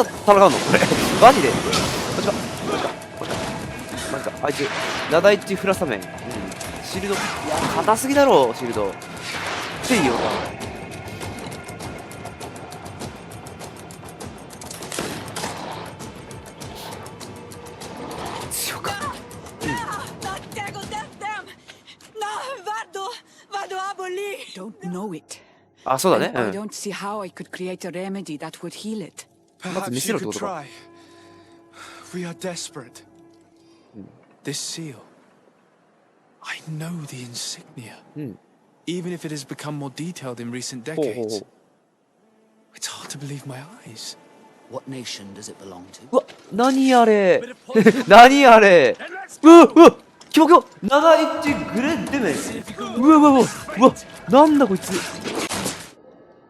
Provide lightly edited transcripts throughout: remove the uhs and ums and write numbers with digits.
から戦うのこれ。マジで。こっちか。なんか、あいつ、ナダイチフラサメン。うん。シールド。いや、硬すぎだろ、シールド。っていいよな。強かった。あ、そうだね。うん。まず見せろってことか。We are desperate. This seal. I know the insignia. Even if it has become more detailed in recent decades. It's hard to believe my eyes. What nation does it belong to? うわ、何あれ何あれうわうわキモキモ長いちグレッデメンうわうわうわうわなんだこいつ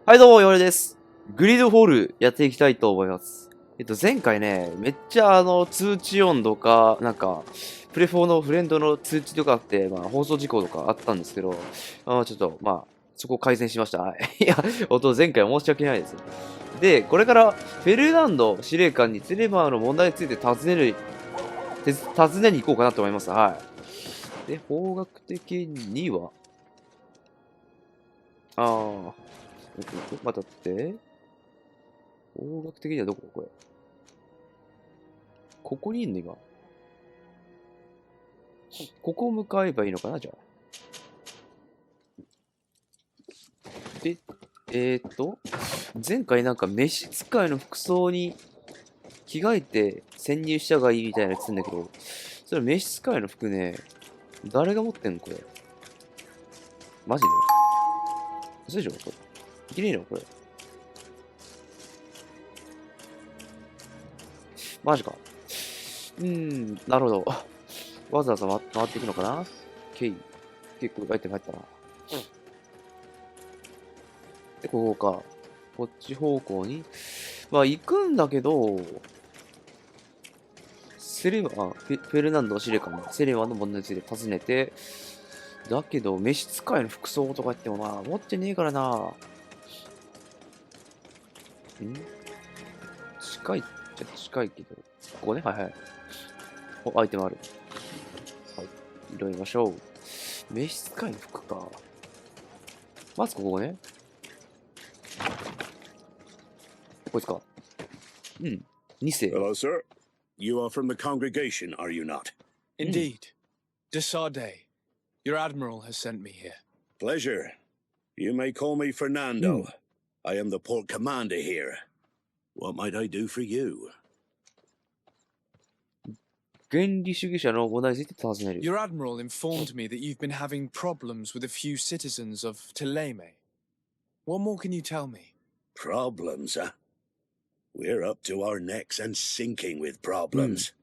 はいどうも、ヨレです。グリードフォールやっていきたいと思います。前回ね、めっちゃ通知音とか、なんか、プレフォーのフレンドの通知とかあって、まあ、放送事項とかあったんですけど、ちょっと、まあ、そこを改善しました。はい。いや、前回申し訳ないです。で、これから、フェルナンド司令官にテレマーの問題について尋ねに行こうかなと思います。はい。で、方角的には、待って。方角的にはどここれ。ここにいんの今。ここ向かえばいいのかなじゃあ。で、前回なんか召使いの服装に着替えて潜入したがいいみたいなやつんだけど、それ召使いの服ね、誰が持ってんのこれ。マジで嘘でしょこれ。いけねえのこれ。マジか。なるほど。わざわざ回っていくのかな？結構アイテム入ったな。で、ここか。こっち方向に。まあ、行くんだけど、フェルナンド司令官セレマの問題について尋ねて、だけど、召使いの服装とか言ってもまあ、持ってねえからな。近いっちゃ近いけど。ここね、はいはい。お、アイテムある。はい。拾いましょう。召使いの服か。まずここね。こいつか。2世。Hello, sir. You are from the congregation, are you not? Indeed. De Sardet. Your admiral has sent me here. Pleasure. You may call me Fernando. I am the port commander here. What might I do for you? 原理主義者の問題について尋ねる。Your admiral informed me that you've been having problems with a few citizens of Teleme. What more can you tell me? Problems, huh? We're up to our necks and sinking with problems.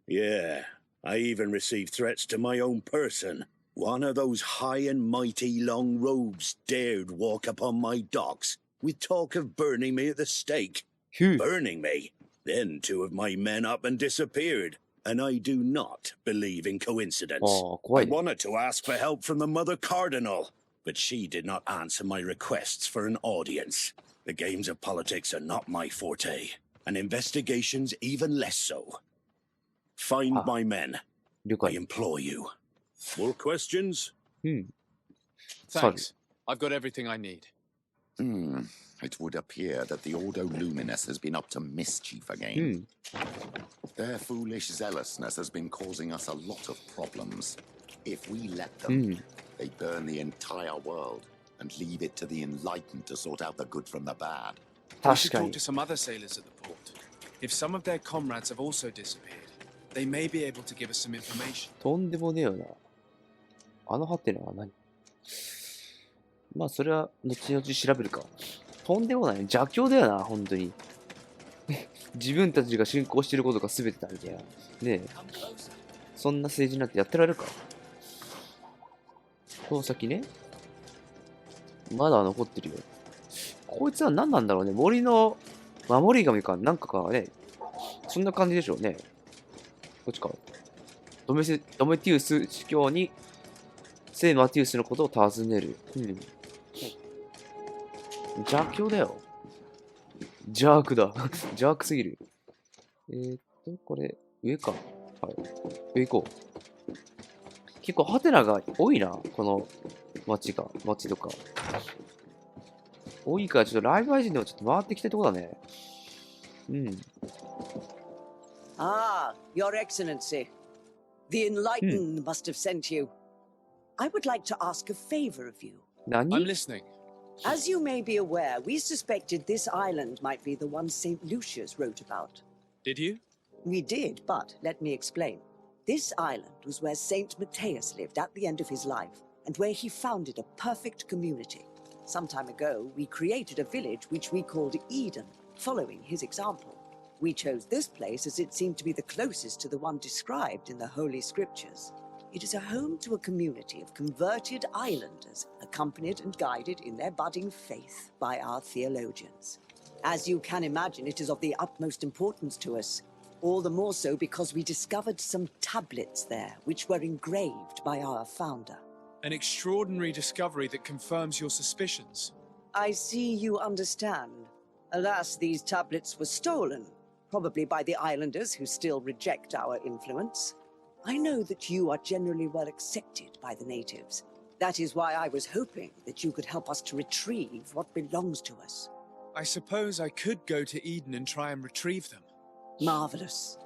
Yeah, I even received threats to my own person. One of those high and mighty long robes dared walk upon my docks with talk of burning me at the stake. Burning me? Then 2 of my men up and disappeared. And I do not believe in coincidence. I wanted to ask for help from the Mother Cardinal, but she did not answer my requests for an audience. The games of politics are not my forte, and investigations even less so. Find my men. I implore you. More questions? Thanks. I've got everything I need. It would appear that the Ordo Luminous has been up to mischief again. Their foolish zealousness has been causing us a lot of problems. If we let them, they burn the entire world and leave it to the enlightened to sort out the good from the bad. We should talk to some other sailors at the port. If some of their comrades have also disappeared, they may be able to give us some information. とんでもねえよな。ハテナは何？まあ、それは後々調べるか。とんでもない。邪教だよな、本当に。自分たちが信仰していることが全てだみたいな。ねえ。そんな政治なんてやってられるか。この先ね。まだ残ってるよ。こいつは何なんだろうね。森の守り神かなんかかね。そんな感じでしょうね。こっちか。ドメティウス司教に聖マティウスのことを尋ねる。邪教だよ。邪悪だ。邪悪すぎる。これ、上か。はい。上行こう。結構ハテナが多いな、この街とか。多いから、ちょっとライブ配信でもちょっと回ってきたいとこだね。うん。Ah, Your Excellency. The Enlightened must have sent you. I would like to ask a favor of you. I'm 何 listening. As you may be aware, we suspected this island might be the one St. Lucius wrote about. Did you? We did, but let me explain. This island was where St. Matthias lived at the end of his life, and where he founded a perfect community. Some time ago, we created a village which we called Eden, following his example. We chose this place as it seemed to be the closest to the one described in the Holy Scriptures. It is a home to a community of converted islanders, accompanied and guided in their budding faith by our theologians. As you can imagine, it is of the utmost importance to us, all the more so because we discovered some tablets there which were engraved by our founder. An extraordinary discovery that confirms your suspicions. I see you understand. Alas, these tablets were stolen, probably by the islanders who still reject our influence. I know that you are generally well accepted by the natives. That is why I was hoping that you could help us to retrieve what belongs to us. I suppose I could go to Eden and try and retrieve them. Marvelous.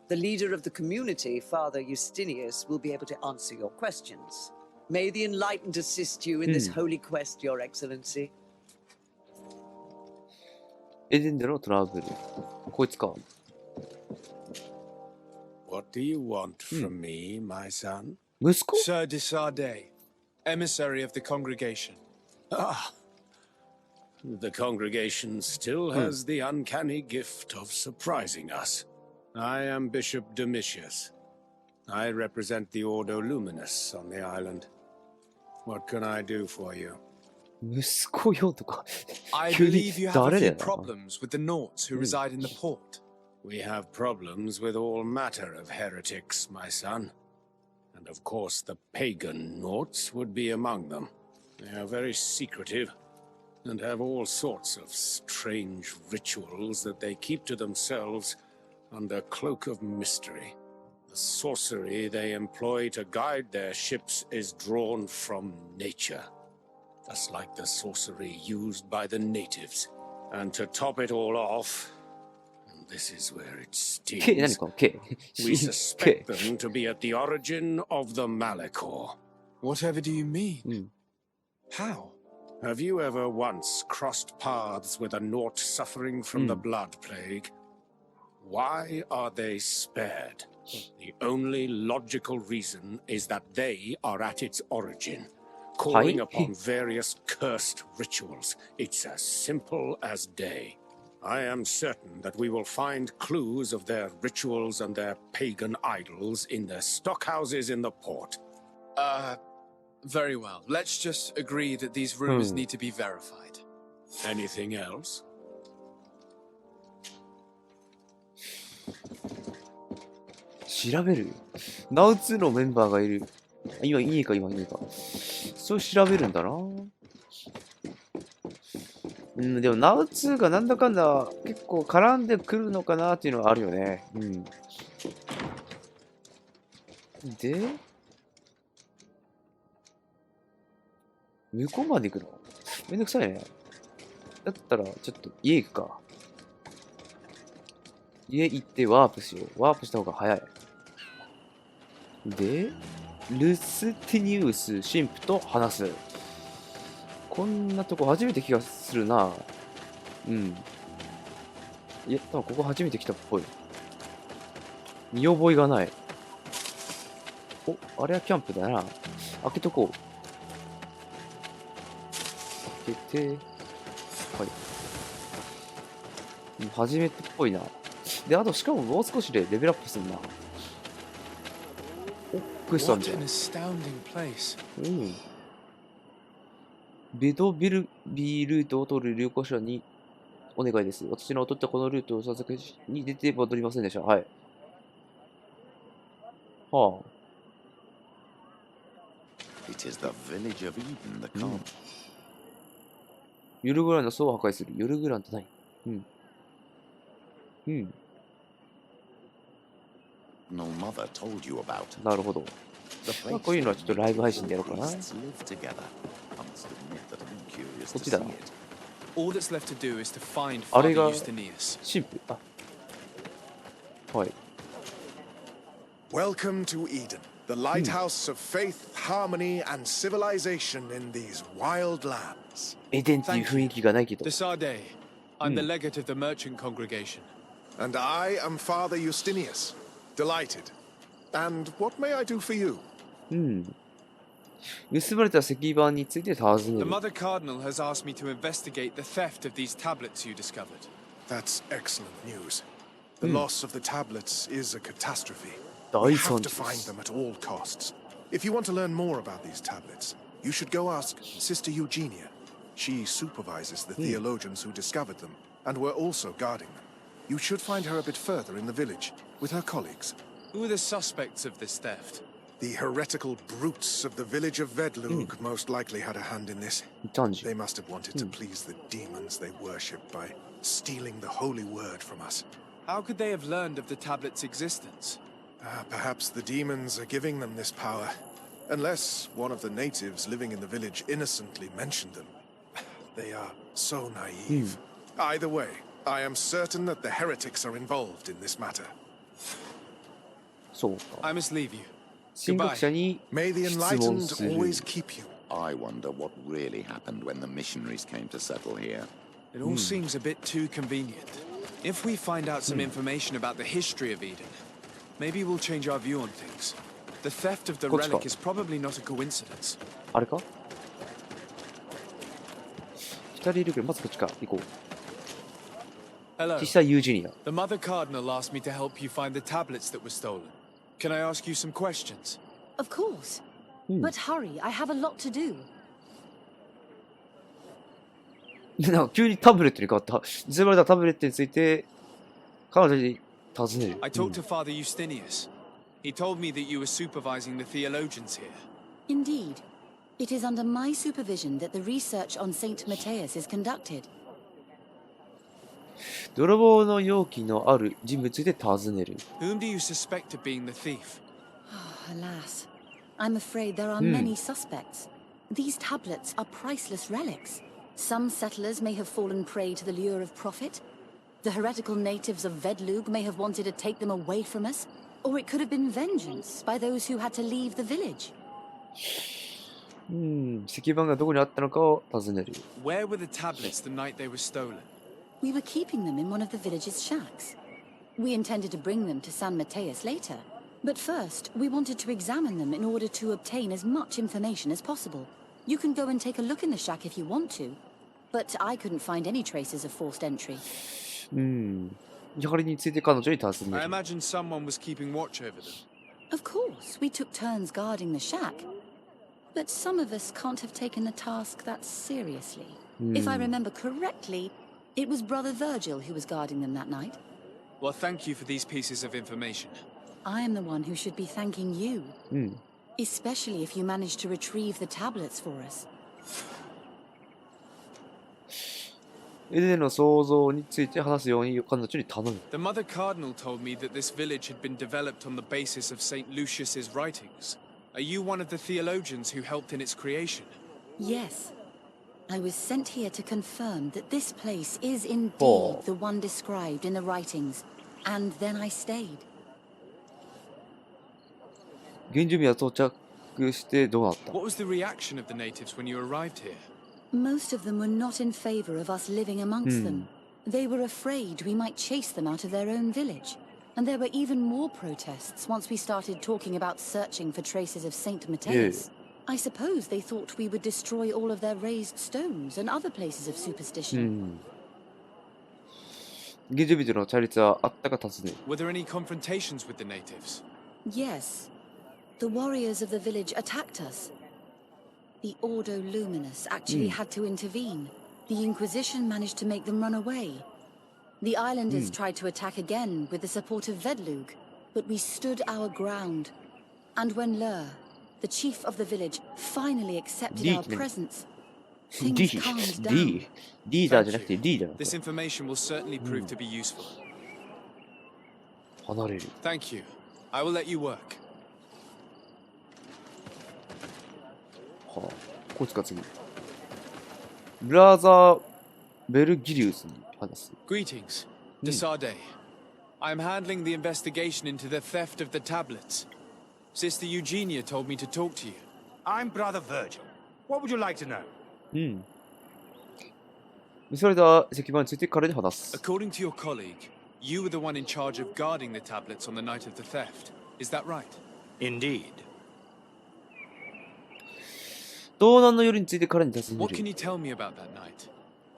The leader of the community, Father Justinius, will be able to answer your questions. May the Enlightened assist you in this holy quest, Your Excellency. エデンでのトラブル。こいつか。What do you want from me, my son? 息子 Sir de Sardet, emissary of the congregation. Ah, the congregation still has the uncanny gift of surprising us. I am Bishop Domitius. I represent the Ordo Luminous on the island. What can I do for you? 息子よとか。 I 急に believe you have a 誰だ few よな。 problems with the Naughts who reside in the port. We have problems with all matter of heretics, my son. And of course the pagan Naughts would be among them. They are very secretive and have all sorts of strange rituals that they keep to themselves under cloak of mystery. The sorcery they employ to guide their ships is drawn from nature, just like the sorcery used by the natives. And to top it all off, and this is where it K 何 stings, この K we suspect them to be at the origin of the Malachor. Whatever do you mean? How? Have you ever once crossed paths with a Naught suffering from the blood plague? Why are they spared? The only logical reason is that they are at its origin, calling upon various cursed rituals. It's as simple as day. I am certain that we will find clues of their rituals and their pagan idols in their stockhouses in the port. Very well. Let's just agree that these rumors need to be verified. Anything else? 調べるナウ2のメンバーがいる。今いいか。そう調べるんだな。でもナウ2がなんだかんだ結構絡んでくるのかなっていうのはあるよね。で、向こうまで行くのめんどくさいね。だったらちょっと家行くか。家行ってワープしよう。ワープした方が早い。で、ルスティニウス神父と話す。こんなとこ初めて気がするな。いや、多分ここ初めて来たっぽい。見覚えがない。お、あれはキャンプだな。開けとこう。開けて、はい。初めてっぽいな。で、あとしかももう少しでレベルアップするな。お、クエストある What じゃ an ん。astounding place. ベドビルビールートを通る旅行者にお願いです。私の取ったこのルートを撮影に出て戻りませんでした。はい。はあ。It is the village of Eden, the camp. ヨルグランの層を破壊する。ヨルグランって何 No mother told you about. なるほど。 The まあ place こういうのはちょっとライブ配信でやろうかな。 priests live together. I must admit that I'm curious こっ to ち see だな。 it. All that's left to do is to find あ Father れが Justinius. シンプル。あ、はい。 Welcome to Eden, the lighthouse of faith, harmony, and civilization in these wild lands. エデンっていう雰囲気がないけど。 Desarde, I'm the legate of the merchant congregation. And I am Father Justinius. Delighted. And what may I do for you? 盗まれた石板について尋ね The る。 Mother Cardinal has asked me to investigate the theft of these tablets you discovered. That's excellent news. The loss of the tablets is a catastrophe. 大 We 惨 have to 事で find す。 them at all costs. If you want to learn more about these tablets, you should go ask Sister Eugenia. She supervises the theologians who discovered them, and were also guarding them. You should find her a bit further in the village, with her colleagues. Who are the suspects of this theft? The heretical brutes of the village of Vedlug most likely had a hand in this. 惨事。 They must have wanted to please the demons they worship by stealing the holy word from us. How could they have learned of the tablet's existence? Perhaps the demons are giving them this power. Unless one of the natives living in the village innocently mentioned them. They are so naive. Either way, I am certain that the heretics are involved in this matter. そうか。 I must leave you. 神学者に May the 質問 enlightened する。 always keep you. I wonder what really happened when the missionaries came to settle here. It all seems a bit too convenient. If we find out some information about the history of Eden, maybe we'll change our view on things. The theft of the こっちか。 relic is probably not a coincidence. あれか二人いるけど、まずこっちか。行こう。 Hello. 岸田ユージニア。 The Mother Cardinal asked me to help you find the tablets that were stolen. Can I ask you some questions? Of course. But hurry, I have a lot to do. なんか急にタブレットに変わった。盗まれたタブレットについて彼女に尋ねる。 I talked to Father Justinius. He told me that you were supervising the theologians here. Indeed. It is under my supervision that the research on Saint Matthias is conducted. 泥棒の容器のある人物について尋ねる。 Whom do you suspect of being the thief? Alas, I'm afraid there are many suspects. These tablets are priceless relics. Some settlers may have fallen prey to the lure of profit. The heretical natives of Vedlug may have wanted to take them away from us. Or it could have been vengeance by those who had to leave the village. 石板がどこにあったのかを尋ねる。 Where were the tablets the night they were stolen? We were keeping them in one of the village's shacks. We intended to bring them to San Matthias later. But first, we wanted to examine them in order to obtain as much information as possible. You can go and take a look in the shack if you want to. But I couldn't find any traces of forced entry. やはりについて彼女に尋ね I る。 imagine someone was keeping watch over them. Of course, we took turns guarding the shack. But some of us can't have taken the task that seriously. If I remember correctly, it was Brother Virgil who was guarding them that night. Well, thank you for these pieces of information. I am the one who should be thanking you. Especially if you managed to retrieve the tablets for us. エデンの創造について話すように彼女に頼む。 The Mother Cardinal told me that this village had been developed on the basis of St. Lucius's writings. Are you one of the theologians who helped in its creation? Yes. I was sent here to confirm that this place is indeed Oh. the one described in the writings. And then I stayed. 原住民は到着してどうなった？ What was the reaction of the natives when you arrived here? Most of them were not in favor of us living amongst them. They were afraid we might chase them out of their own village. And there were even more protests once we started talking about searching for traces of Saint Matthias. I suppose they thought we would destroy all of their raised stones and other places of superstition. 原住民との対立はあったか尋ねる。 Were there any confrontations with the natives? Yes. The warriors of the village attacked us. The Ordo Luminous actually had to intervene. The Inquisition managed to make them run away. The islanders tried to attack again with the support of Vedlug, but we stood our ground. And when Lur, the chief of the village, finally accepted our Dietmar. presence, Things calmed down. D リーダーじゃなくてリーダー This information will certainly prove to be useful. 離れる Thank you. I will let you work. はあこいつか次ブラザーベルギリウスに話す Greetings, Desarde. I'm handling the investigation into the theft of the tablets. Sister Eugenia told me to talk to you. I'm Brother Virgil. What would you like to know? うんそれでは石板について彼に話す According to your colleague, you were the one in charge of guarding the tablets on the night of the theft. Is that right? Indeed. 盗難の夜について彼に尋ね What can る you tell me about that night?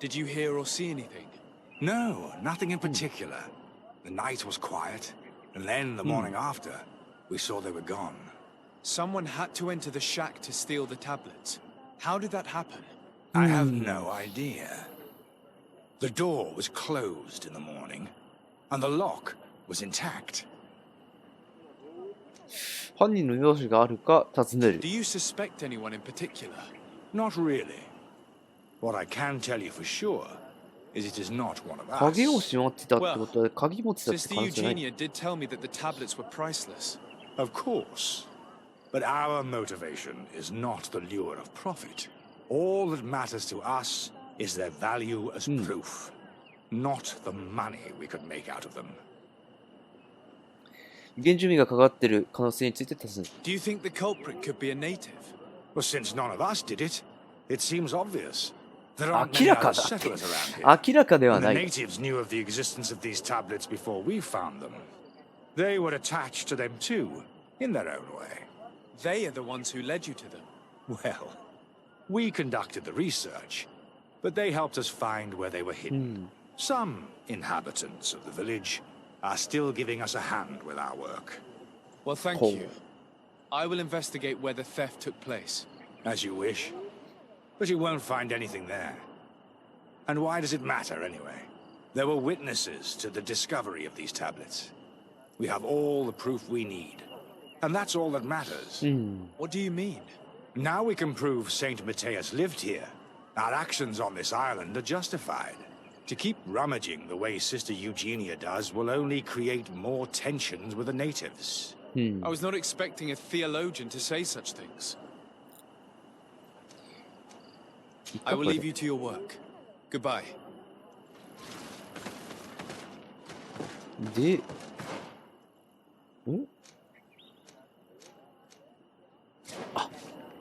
Did you hear or see anything? No, nothing in particular. The night was quiet, and then the morning after, we saw they were gone. Someone had to enter the shack to steal the tablets. How did that happen? I have no idea. The door was closed in the morning, and the lock was intact. 犯人の容姿があるか尋ねる Do you suspect anyone in particular? Not really. What I can tell you for sure is it is not one of 鍵を us. しまってたってことは鍵持ってたって Sister 可能性ない Eugenia did tell me that the tablets were priceless. Of course. But our motivation is not the lure of profit. All that matters to us is their value as proof, not the money we could make out of them. 原住民が関わってる可能性について尋ねる Do you think the culprit could be a native? Well, since none of us did it, it seems obvious. There aren't 明 many らか other だって settlers around here. 明らかでは And な the い natives knew of the existence of these tablets before we found them. They were attached to them too, in their own way. They are the ones who led you to them. Well, we conducted the research, but they helped us find where they were hidden. Some inhabitants of the village are still giving us a hand with our work. Well, thank Cool. you. I will investigate where the theft took place. As you wish. But you won't find anything there. And why does it matter, anyway? There were witnesses to the discovery of these tablets. We have all the proof we need. And that's all that matters. What do you mean? Now we can prove Saint Matthias lived here. Our actions on this island are justified. To keep rummaging the way Sister Eugenia does will only create more tensions with the natives. I was not expecting a theologian to say such things. I will leave you to your work. Goodbye. であ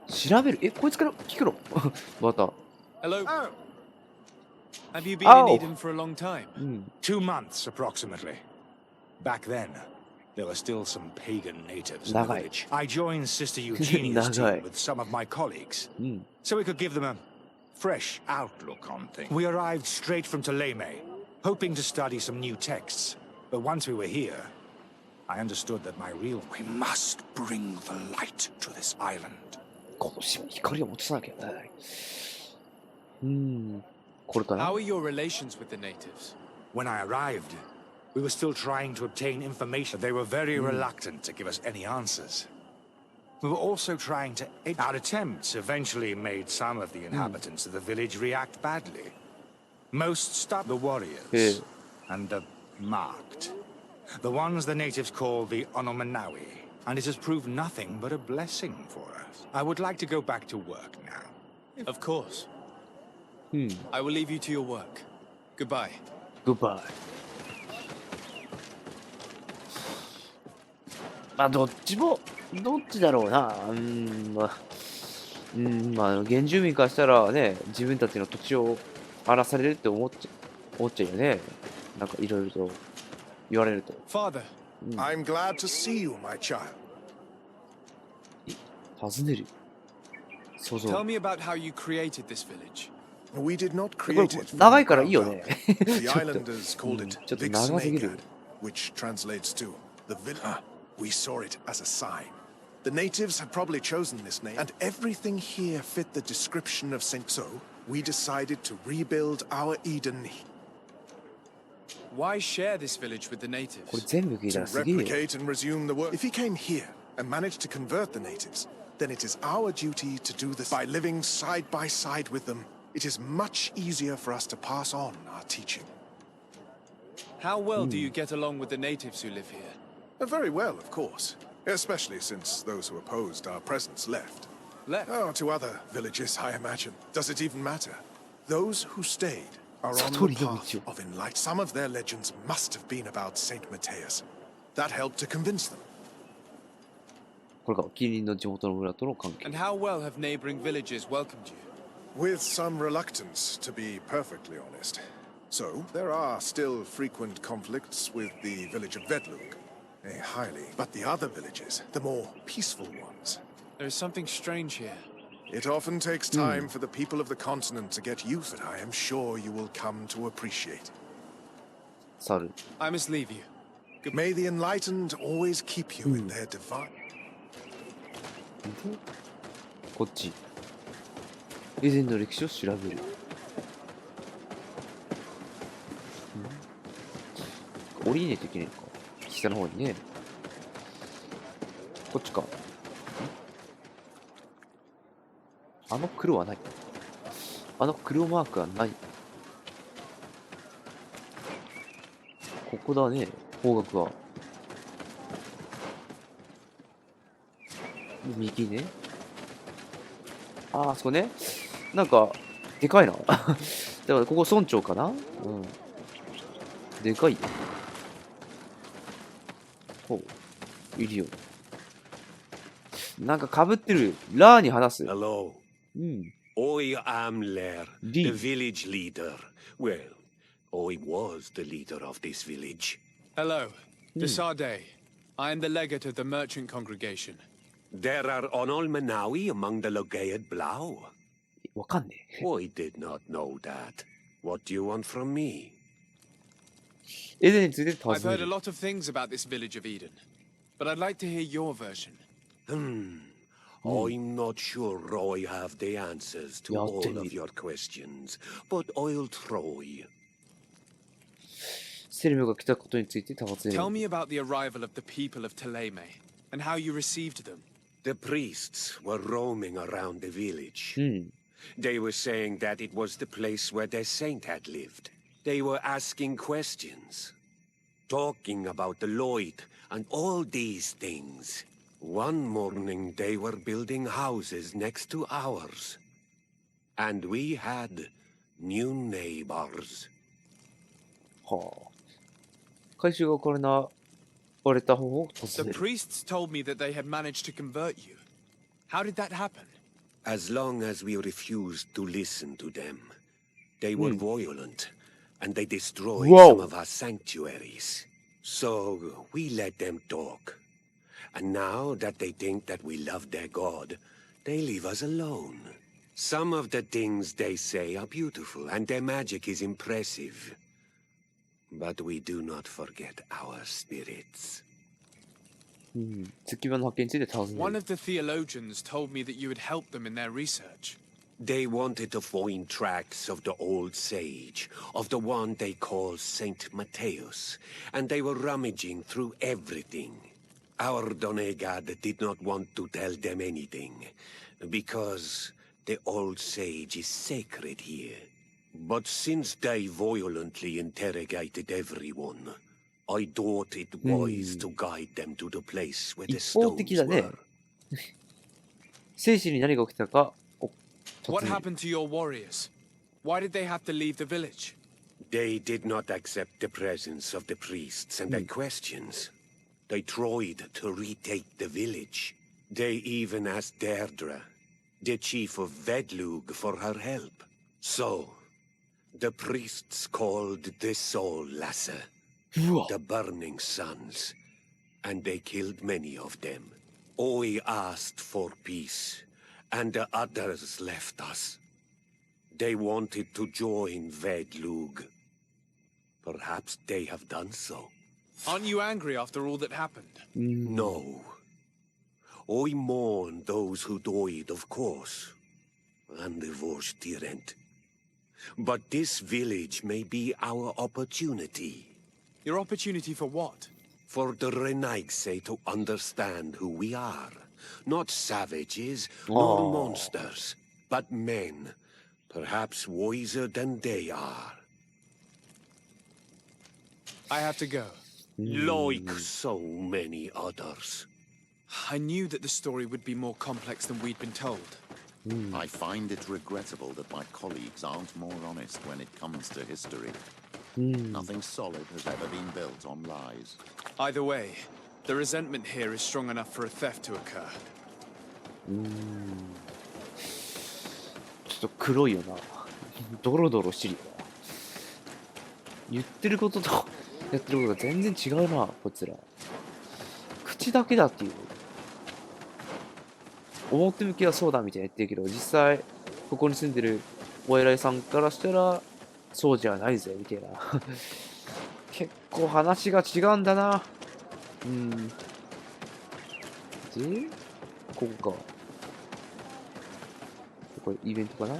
調べるこいつから聞くのまた Hello. Oh, Have you been Oh. in Eden for a long time? 2 months, approximately. Back then, there were still some pagan natives in the Nagai. village. I joined Sister Eugenia's Nagai. team with some of my colleagues, so we could give them a fresh outlook on things. We arrived straight from Ptolemy, hoping to study some new texts. But once we were here, I understood that my real... We must bring the light to this island. この島に光を持たさなきゃなこれかな How are your relations with the natives? When I arrived, we were still trying to obtain information. They were very reluctant to give us any answers. We were also trying to... Our attempts eventually made some of the inhabitants of the village react badly. Most stopped the warriors and the marked. The ones the natives call the Onomanawi. And it has proved nothing but a blessing for us. I would like to go back to work now. Of course. I will leave you to your work. Goodbye. Goodbye まあどっちだろうなまあ原住民からしたらね自分たちの土地を荒らされるって思っちゃうよねなんかいろいろと言われると Father. I'm glad to see you, my child. 尋ねる想像 Tell me about how you created this village. We did not これ create it. from 長い the からいいよ ground ね up. The ちょっと islanders called it ちょっと長すぎる Vixnagad, which translates to the villa. We saw it as a sign. The natives had probably chosen this name, and everything here fit the description of Saint. So we decided to rebuild our Eden Why share this village with the これ natives? 全部聞いた to らすげえよ replicate and resume the work. If he came here and managed to convert the natives, then it is our duty to do this by living side by side with them it is much easier for us to pass on our teaching. How well do you get along with the natives who live here? Very well, of course. Especially since those who opposed our presence left. Left? Oh, to other villages, I imagine. Does it even matter? Those who stayed are on the path of enlightenment. Some of their legends must have been about Saint Matthias. That helped to convince them. これが近隣の地元の村との関係。 And how well have neighboring villages welcomed you? With some reluctance, to be perfectly honest. So, there are still frequent conflicts with the village of Vedlug. But the other villages, the more peaceful ones. There is something strange here. It often takes time for the people of the continent to get used to it. I am sure you will come to appreciate. 猿。 I must leave you. May the enlightened always keep you in their divine. こっち。以前の歴史を調べる。降りねえといけないのか。下の方にね。こっちか。あの黒はない。あの黒マークはない。ここだね。方角は。右ね。あそこね。なんか、でかいな。だからここ村長かな。うん。でかいよ。ほう。いるよ。なんか被ってる。ラーに話す。Hello. うん。I am Lair, Lee. the village leader. Well, I was the leader of this village. Hello. Desade. I am the legate of the merchant congregation. There are Onol Manawi among the Logead Blau. わかんねえ。 I did not know that. What do you want from me? エデンについて尋 I've ね heard a る。 lot of things about this village of Eden, but I'd like to hear your version. I'm not sure I have the answers to all of your questions, but I'll try. セレムが来たことについて尋ね Tell る。 me about the arrival of the people of Teleme, and how you received them. The priests were roaming around the village. うん。 They were saying that it was the place where their saint had lived. They were asking questions, talking about the light and all these things. One morning they were building houses next to ours. And we had new neighbors. はあ。回収が行われた方を尋 The ねる。 priests told me that they had managed to convert you. How did that happen? As long as we refused to listen to them, they were violent, and they destroyed some of our sanctuaries. So we let them talk. And now that they think that we love their god, they leave us alone. Some of the things they say are beautiful, and their magic is impressive. But we do not forget our spirits. うん。月場の発見について尋ね One る。 of the theologians told me that you had helped them in their research. They wanted to find tracks of the old sage, of the one they call Saint Matthias, and they were rummaging through everything. Our Donegad did not want to tell them anything, because the old sage is sacred here. But since they violently interrogated everyone, I thought it wise to guide them to the place where the 一方 stones 的だね were.。生死に何が起きたかを尋 What ねる。 happened to your warriors? Why did they have to leave the village? They did not accept the presence of the priests and their questions. They tried to retake the village. They even asked Deirdre, the chief of Vedlug, for her help. So, the priests called the Soul Lasser, うわ。 the Burning Suns, and they killed many of them. I asked for peace, and the others left us. They wanted to join Vedlug. Perhaps they have done so. Aren't you angry after all that happened? No. I mourn those who died, of course, and the Vorstyrent. But this village may be our opportunity. Your opportunity for what? For the Renaigse to understand who we are. Not savages, Oh. nor monsters, but men. Perhaps wiser than they are. I have to go. Like so many others. I knew that the story would be more complex than we'd been told. I find it regrettable that my colleagues aren't more honest when it comes to history. Nothing solid has ever been built on lies. Either way, the resentment here is strong enough for a theft to occur. ちょっと黒いよな。ドロドロしてるよな。言ってることとやってることが全然違うな、こいつら。口だけだっていう。表向きはそうだみたいな言ってるけど、実際、ここに住んでるお偉いさんからしたら、そうじゃないぜ、みたいな。結構話が違うんだな。で、ここか。これイベントかな？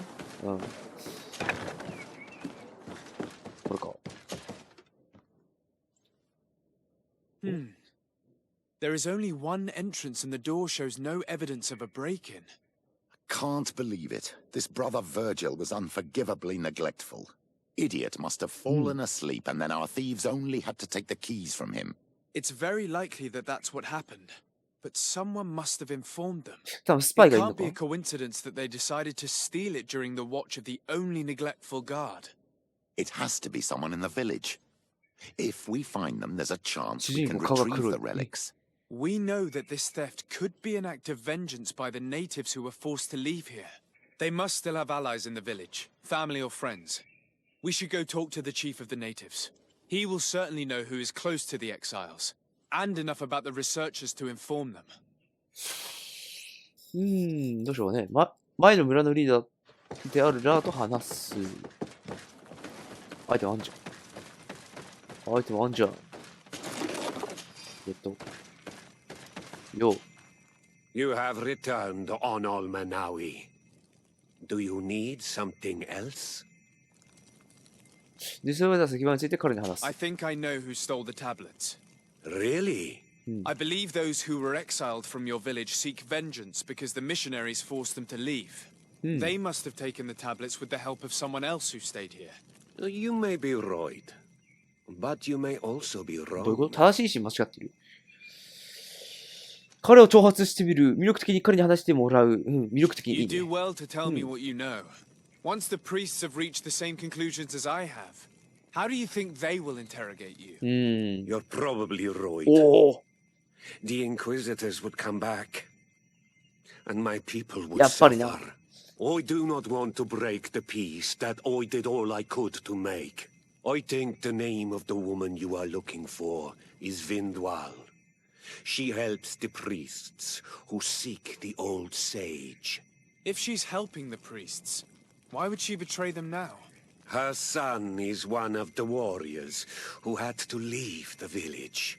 これか。There is only one entrance and the door shows no evidence of a break-in. Can't believe it. This brother Virgil was unforgivably neglectful. Idiot must have fallen asleep and then our thieves only had to take the keys from him. It's very likely that that's what happened, but someone must have informed them. 多分スパイ It がいるの can't be か a coincidence that they decided to steal it during the watch of the only neglectful guard. It has to be someone in the village. If we find them, there's a chance we 主人 can 公顔が retrieve 黒い the relics. We know that this theft could be an act of vengeance by the natives who were forced to leave here. They must still have allies in the village, family or friends. We should go talk to the chief of the natives. He will certainly know who is close to the exiles, and enough about the researchers to inform them. どうしようね。前の村のリーダーであるラーと話す。アイテムあんじゃん。アイテムあんじゃん。よ。You have returned on Almanawi. Do you need something else? で、それでは先番について彼に話す。 I think I know who stole the tablets. Really? I believe those who were exiled from your village seek vengeance because the missionaries forced them to leave. They must have taken the tablets with the help of someone else who stayed here. You may be right. But you may also be どういうこ wrong. と？正しいし間違ってる。彼を挑発してみる。魅力的に彼に話してもらう。魅力的にい You い、ね。 do well to tell me what you know. Once the priests have reached the same conclusions as I have, how do you think they will interrogate you? You're probably right. おお。 The Inquisitors would come back. And my people would やっぱりな。 suffer. I do not want to break the peace that I did all I could to make. I think the name of the woman you are looking for is Vindwal. She helps the priests who seek the old sage. If she's helping the priests, why would she betray them now? Her son is one of the warriors who had to leave the village.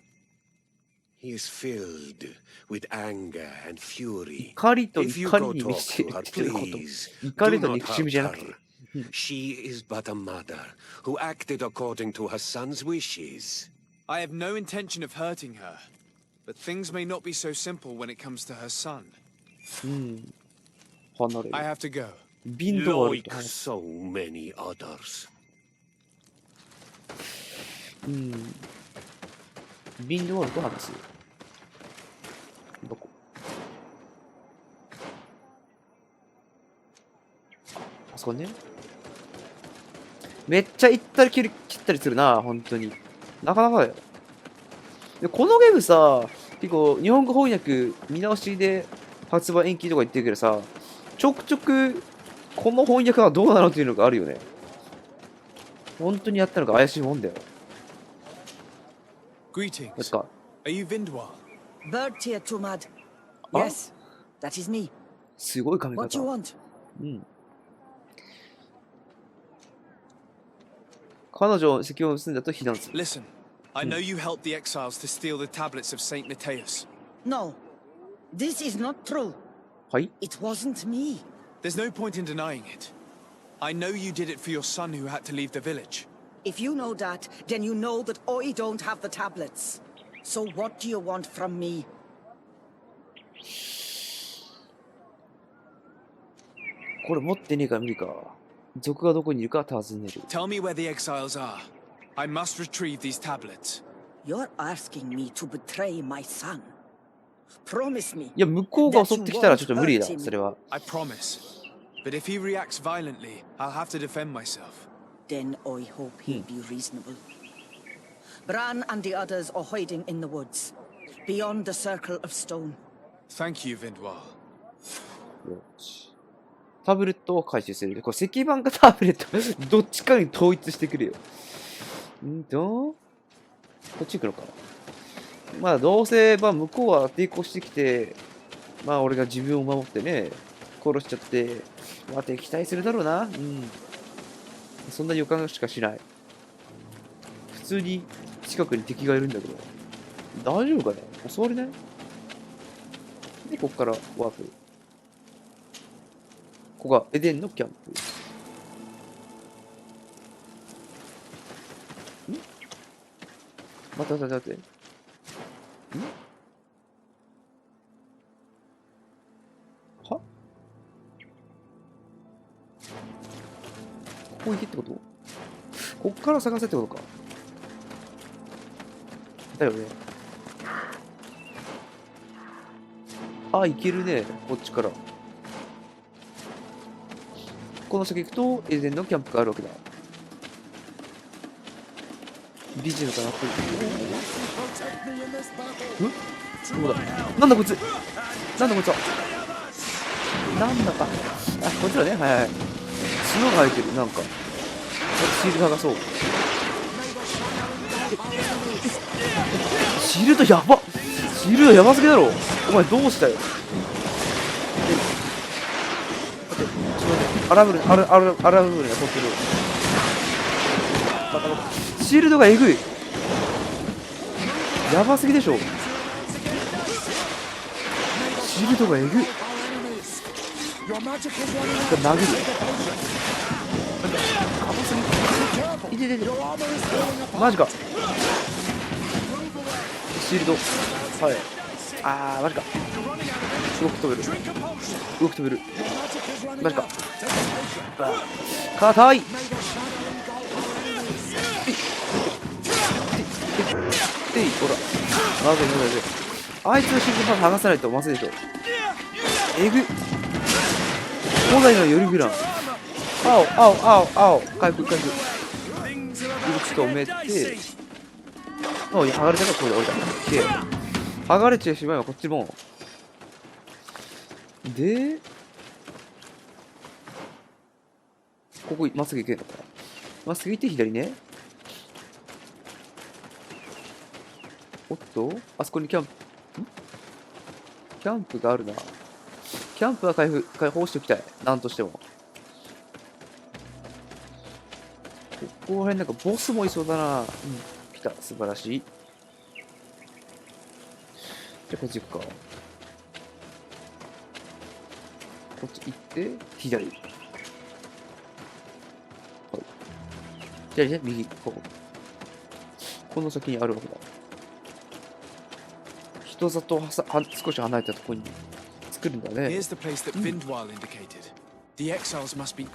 He is filled with anger and fury. 怒りと If you 怒り go に talk 満ちて to る her, ってこと。 please 怒 do りと not 憎しみじゃな hurt くて her.。She is but a mother who acted according to her son's wishes. I have no intention of hurting her, but things may not be so simple when it comes to her son. 離れる。 I have to go. 瓶ドアル Like と話す。 so many others. 瓶ドアルと話す。どこ？あそこね。めっちゃ行ったり切ったりするな、本当に。なかなかだよ。で、このゲームさ、結構日本語翻訳見直しで発売延期とか言ってるけどさ、ちょくちょくこの翻訳はどうなのっていうのがあるよね。本当にやったのか怪しいもんだよ。 Greetings. ですか。 Are you Vindwal? Bird tier Tumad. Oh. Yes, that is me. すごい髪 What do you 型。 want? 彼女を席を結んだと非難する。 Listen, I know you helped the exiles to steal the tablets of Saint Matthias. No, this is not true. はい。 It wasn't me. There's no point in denying it. I know you did it for your son who had to leave the village. If you know that, then you know that I don't have the tablets. So what do you want from me? これ持ってねえから見るか。族がどこにいるか尋ねる。 Tell me where the exiles are. I must retrieve these tablets. You're asking me to betray my son. Promise me. いや、向こうが襲ってきたらちょっと無理だ、それは。I promise. But if he reacts violently, I'll have to defend myself. Then I hope he'll be reasonable. Bran and the others are hiding in the woods, beyond the circle of stone. Thank you, Vindwal. よし。タブレットを回収する。これ石板かタブレットどっちかに統一してくれよ。こっち行くのかな。まあどうせ、まあ向こうは抵抗してきて、まあ俺が自分を守ってね、殺しちゃって、まあ敵対するだろうな。そんな予感しかしない。普通に近くに敵がいるんだけど。大丈夫かね？襲われない？で、こっからワープ。ここがエデンのキャンプ。待って。は？ここ行けってこと？こっから探せってことか。だよね。あ、行けるね。こっちから。この先行くと、エデンのキャンプがあるわけだ。ビジネスかなってる。どうだ。なんだこいつは。なんだか。あ、こいつらね。はい。角が生えてる。なんか。シールド剥がそう。シールドやばっ。シールドやばすぎだろ。お前どうしたよ。アラブルが取ってる。シールドがえぐい。やばすぎでしょ。シールドがえぐい。殴る。かばすぎ。いて。マジか。シールド。はい。あー、マジか。動く飛べる。マジか。硬い。ほら。まずい。あいつのシールド剥がさないとまずいでしょ。えぐい。古代のヨリグラン。青。回復。動き止めて。剥がれたからこれで降りた。剥がれてしまえばこっちも。で、ここまっすぐ行けるのかな。まっすぐ行って左ね。おっと、あそこにキャンプがあるな。キャンプは開放しておきたい。なんとしても。ここら辺なんかボスもいそうだな。来た。素晴らしい。じゃあこっち行くか。こっち行って、左。はい。じゃあ右。この先にあるわけだ。人里少し離れたところに作るんだね。Here's the place that Vindwal indicated. The exiles must be.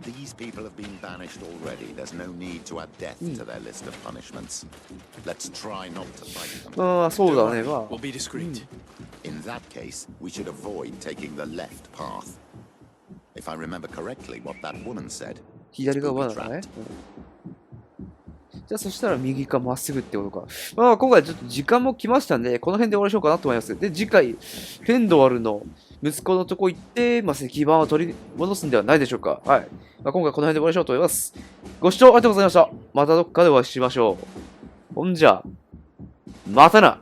These people have been banished already. There's no need to add death to their list of punishments. Let's try not to fight them. ああ、そうだね。まあ。We'll be discreet. In that case, we should avoid taking the left path. If I remember correctly, what that woman said. 左が罠だね。じゃあそしたら右かまっすぐってことか。まあ今回ちょっと時間も来ましたんで、この辺で終わりしようかなと思います。で、次回、ペンドワルの息子のとこ行って、まあ、石板を取り戻すんではないでしょうか。はい。まあ、今回この辺で終わりしようと思います。ご視聴ありがとうございました。またどっかでお会いしましょう。ほんじゃ、またな。